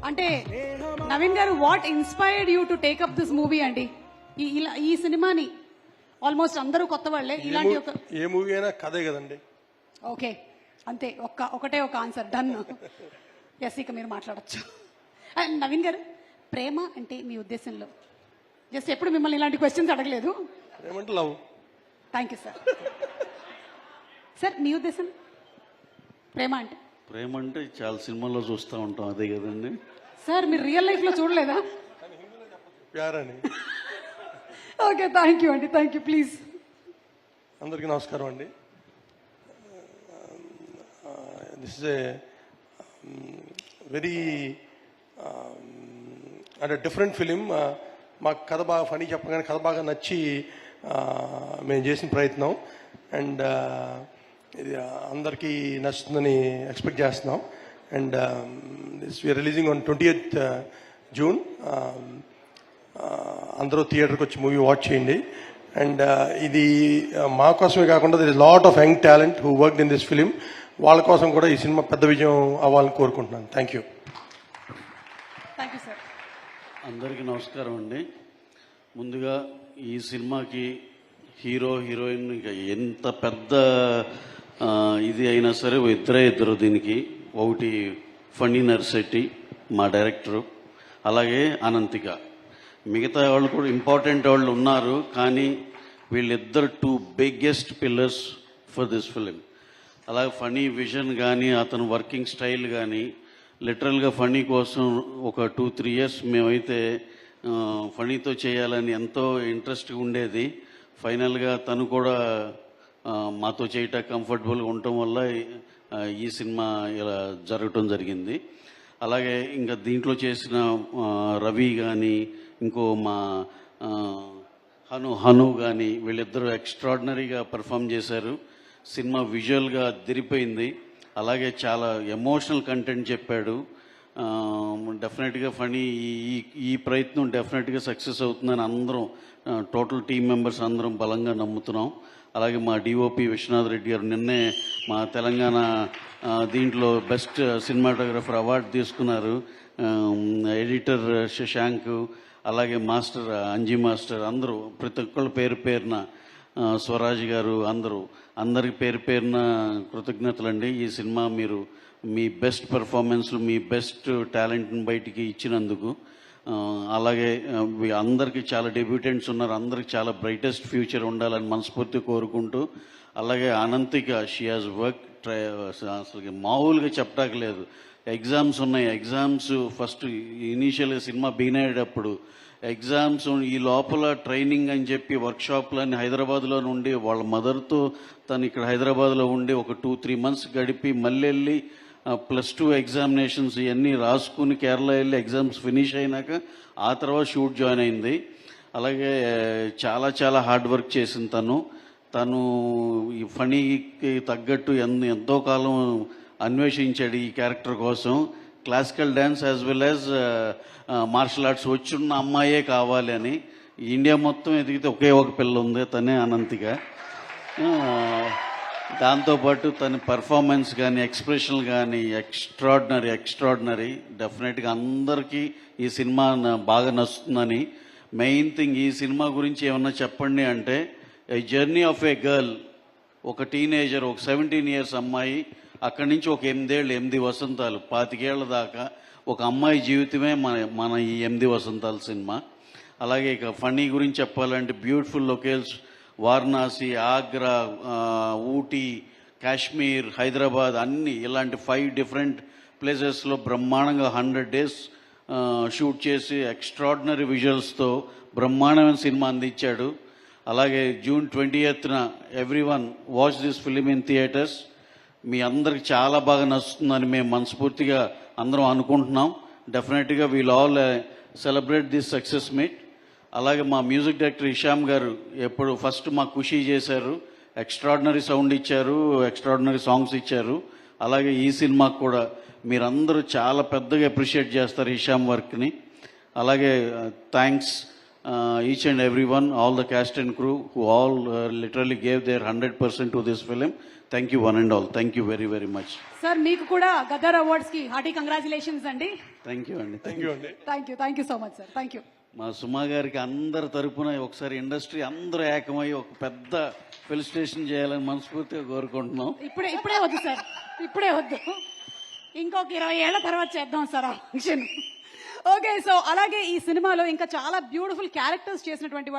అంటే నవీన్ గారు, what inspired you to take up this movie అండి? ఈ సినిమాని ఆల్మోస్ట్ అందరూ కొత్త వాళ్ళే. ఇలాంటి ఒక ఏ మూవీ అయినా కథే కదండి. ఓకే, అంతే. ఒకటే ఒక ఆన్సర్, డన్. ఎస్, ఇక మీరు మాట్లాడచ్చు. నవీన్ గారు, ప్రేమ అంటే మీ ఉద్దేశంలో? జస్ట్ ఎప్పుడు మిమ్మల్ని ఇలాంటి క్వశ్చన్స్ అడగలేదు. ఏమంటే love. Thank you sir. Sir, మీ ఉద్దేశం ప్రేమ అంటే? ప్రేమ అంటే చాలా సినిమాల్లో చూస్తూ ఉంటాం, అదే కదండి. సార్, మీరు రియల్ లైఫ్ లో చూడలేదా? ప్యార్ అని. ఓకే, థ్యాంక్ యూ అండి, థ్యాంక్ యూ. ప్లీజ్. అందరికీ నమస్కారం అండి. దిస్ ఇస్ ఏ వెరీ అంటే డిఫరెంట్ ఫిలిం. మాకు కథ బాగా ఫనీ చెప్పగానే కథ బాగా నచ్చి మేము చేసిన ప్రయత్నం. అండ్ ఇది అందరికీ నచ్చుతుందని ఎక్స్పెక్ట్ చేస్తున్నాం. And this we are releasing on 20th June. అందరూ థియేటర్కి వచ్చి మూవీ వాచ్ చేయండి. అండ్ ఇది మా కోసమే కాకుండా there is lot of young talent who worked in this film. వాళ్ళ కోసం కూడా ఈ సినిమా పెద్ద విజయం అవ్వాలని కోరుకుంటున్నాను. Thank you. Thank you sir. అందరికీ నమస్కారం అండి. ముందుగా ఈ సినిమాకి హీరో హీరోయిన్ ఇక ఎంత పెద్ద ఇది అయినా సరే ఇద్దరు దీనికి. ఒకటి ఫణి నర్శెట్టి మా డైరెక్టరు, అలాగే అనంతిక. మిగతా వాళ్ళు కూడా ఇంపార్టెంట్ వాళ్ళు ఉన్నారు, కానీ వీళ్ళిద్దరు 2 biggest pillars for this film. అలాగే ఫణి విజన్ కానీ అతను వర్కింగ్ స్టైల్ కానీ లిటరల్గా ఫణి కోసం ఒక 2-3 years మేమైతే ఫణితో చేయాలని ఎంతో ఇంట్రెస్ట్గా ఉండేది. ఫైనల్గా తను కూడా మాతో చేయటం కంఫర్టబుల్గా ఉండటం వల్ల ఈ సినిమా ఇలా జరగటం జరిగింది. అలాగే ఇంకా దీంట్లో చేసిన రవి కానీ ఇంకో మా హను కానీ వీళ్ళిద్దరూ ఎక్స్ట్రాడినరీగా పర్ఫామ్ చేశారు. సినిమా విజువల్గా అదిరిపోయింది. అలాగే చాలా ఎమోషనల్ కంటెంట్ చెప్పాడు. డెఫినెట్గా ఫణి ఈ ప్రయత్నం డెఫినెట్గా సక్సెస్ అవుతుందని అందరం టోటల్ టీం మెంబర్స్ అందరం బలంగా నమ్ముతున్నాం. అలాగే మా డిఓపి విశ్వనాథ్ రెడ్డి గారు నిన్నే మా తెలంగాణ దీంట్లో బెస్ట్ సినిమాటోగ్రఫర్ అవార్డు తీసుకున్నారు. ఎడిటర్ శశాంక్, అలాగే మాస్టర్ అంజీ మాస్టర్, అందరూ ప్రతి ఒక్కళ్ళు పేరున స్వరాజ్ గారు, అందరికి పేరున కృతజ్ఞతలండి. ఈ సినిమా మీరు మీ బెస్ట్ పెర్ఫార్మెన్స్లు, మీ బెస్ట్ టాలెంట్ని బయటికి ఇచ్చినందుకు. అలాగే అందరికీ చాలా డెబ్యూటెంట్స్ ఉన్నారు, అందరికి చాలా బ్రైటెస్ట్ ఫ్యూచర్ ఉండాలని మనస్ఫూర్తి కోరుకుంటూ, అలాగే అనంతిక షీ హాజ్ వర్క్ అసలు మామూలుగా చెప్పటానికి ఎగ్జామ్స్ ఉన్నాయి. ఎగ్జామ్స్ ఫస్ట్ ఇనీషియల్గా సినిమా బిగిన్ అయ్యేటప్పుడు ఎగ్జామ్స్ ఈ లోపల ట్రైనింగ్ అని చెప్పి వర్క్షాప్లన్నీ హైదరాబాద్లో నుండి వాళ్ళ మదర్తో తను ఇక్కడ హైదరాబాద్లో ఉండి ఒక 2-3 months గడిపి మళ్ళీ వెళ్ళి +2 ఎగ్జామినేషన్స్ ఇవన్నీ రాసుకుని కేరళ వెళ్ళి ఎగ్జామ్స్ ఫినిష్ అయినాక ఆ తర్వాత షూట్ జాయిన్ అయింది. అలాగే చాలా హార్డ్ వర్క్ చేసింది తను ఈ ఫణికి తగ్గట్టు ఎంతో కాలం అన్వేషించాడు ఈ క్యారెక్టర్ కోసం. Classical dance as well as martial arts వచ్చున్న అమ్మాయే కావాలి అని. ఇండియా మొత్తం ఎదిగితే ఒకే ఒక పిల్ల ఉంది, తనే అనంతిక. దాంతోపాటు తన పర్ఫార్మెన్స్ కానీ ఎక్స్ప్రెషన్ కానీ ఎక్స్ట్రాడినరీ. డెఫినెట్గా అందరికీ ఈ సినిమా బాగా నచ్చుతుందని. మెయిన్ థింగ్, ఈ సినిమా గురించి ఏమన్నా చెప్పండి అంటే, ఏ జర్నీ ఆఫ్ ఏ గర్ల్, ఒక టీనేజర్, ఒక 17 years అమ్మాయి, అక్కడి నుంచి ఒక 8 వసంతాలు 25 ఏళ్ల దాకా ఒక అమ్మాయి జీవితమే మన ఈ 8 వసంతాల సినిమా. అలాగే ఇక ఫణి గురించి చెప్పాలంటే బ్యూటిఫుల్ లొకేషన్స్, వారణాసి, ఆగ్రా, ఊటీ, కాశ్మీర్, హైదరాబాద్, అన్నీ ఇలాంటి 5 different ప్లేసెస్లో బ్రహ్మాండంగా 100 days షూట్ చేసి ఎక్స్ట్రాడినరీ విజువల్స్తో బ్రహ్మాండమైన సినిమా అందించాడు. అలాగే June 20th everyone watch this film in theatres. మీ అందరికి చాలా బాగా నచ్చుతుందని మేము మనస్ఫూర్తిగా అందరం అనుకుంటున్నాం. డెఫినెట్గా we'll all celebrate this success meet. అలాగే మా మ్యూజిక్ డైరెక్టర్ ఇషామ్ గారు ఎప్పుడు ఫస్ట్ మా ఖుషి చేశారు, ఎక్స్ట్రాడినరీ సౌండ్ ఇచ్చారు, ఎక్స్ట్రాడినరీ సాంగ్స్ ఇచ్చారు. అలాగే ఈ సినిమాకు కూడా మీరందరూ చాలా పెద్దగా అప్రిషియేట్ చేస్తారు ఇషామ్ వర్క్ని. అలాగే thanks each and everyone, all the cast and crew who all literally gave their 100% to this film. Thank you one and all. Thank you very, very much. Sir మీకు కూడా గదర్ అవార్డ్స్ కి హార్టీ కంగ్రాచులేషన్స్ అండి. Thank you అండి. Thank you అండి. Thank you so much sir. Thank you. మా సుమా గారికి అందరి తరపున ఒకసారి ఇండస్ట్రీ అందరూ ఏకమై ఒక పెద్ద ఫెలిసిటేషన్ చేయాలని మనస్ఫూర్తిగా కోరుకుంటున్నాం. ఇప్పుడే వద్దు సార్, ఇప్పుడే వద్దు, ఇంకొక 20 ఏళ్ల తర్వాత చేద్దాం సార్ ఆ ఫంక్షన్. ఓకే, సో అలాగే ఈ సినిమాలో ఇంకా చాలా బ్యూటిఫుల్ క్యారెక్టర్స్ చేసినటువంటి వాళ్ళు